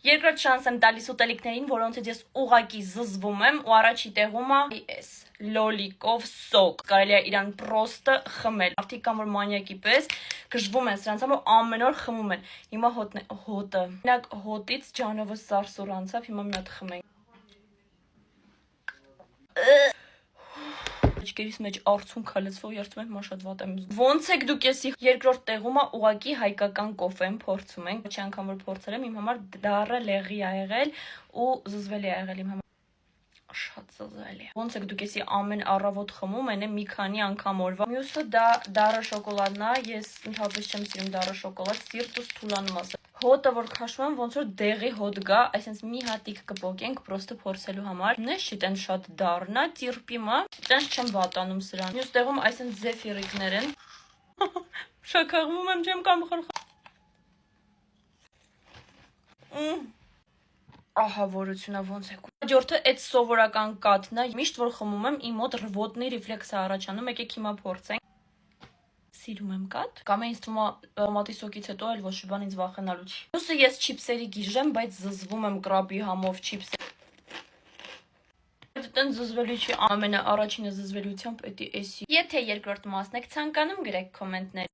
Երկրորդ շանս եմ տալիս ուտելիքներին, որոնցից ես ուղակի զզվում եմ, ու առաջի տեղում է լոլիկով սոկ։ Կարելի է իրան պրոստը խմել։ Մարդիկ կան, որ մանյակի պես գժվում են սրանց համար, ամեն օր խմում են։ Հիմա հոտը։ Մենակ հոտից ջանովս սարսուր անցավ, հիմա մի հատ խմենք։ Աչքերիս մեջ արցունք ա լցվող, երդում եմ շատ վատ եմ զգում։ Ոնց եք դուք էսի երկրորդ տեղում է ուղակի հայկական կոֆեն փորձում ենք։ Ոչ անգամ որ փորձել եմ, իմ համար դառը լեղի ա եղել ու զզվելի ա եղել իմ համար։ Շատ զզվելի է։ Ոնց եք դուք էսի ամեն առավոտ խմում, այն է մի քանի անգամ օրվա։ Մյուսը դա դառը շոկոլադն է, ես ընդհանրապես չեմ սիրում դառը շոկոլադ, սիրտուս թուլանում է։ Հոտը որ քաշում եմ, ոնց որ դեղի հոտ գա, այսինքն մի հատիկ կպոկենք պրոստը փորձելու համար։ Նես չի տեն շատ դառնա, տիրպիմա, տենց չեմ վատանում սրան։ Մյուս տեղում այսինքն զեֆիրիկներ են։ Շաքաղվում եմ, չեմ կամ խրխ։ Ահա որությունա ոնց է։ Հաջորդը այդ սովորական կաթն է, միշտ որ խմում եմ, իմ մոտ ռվոտնի ռեֆլեքս է առաջանում, եկեք հիմա փորձենք։ Սիրում եմ կաթ, կամ ինձ թվում է տոմատի սոկից հետո այլ ոչ մի բան ինձ վախենալու չի։ Մյուսը ես չիփսերի գիժ եմ, բայց զզվում եմ կրաբի համով չիփս։ Դեն զզվելի չի, ամենաառաջինը զզվելիությամբ էդի էսի։ Եթե երկրորդ մասն եք ցանկանում, գրեք կոմենտներ։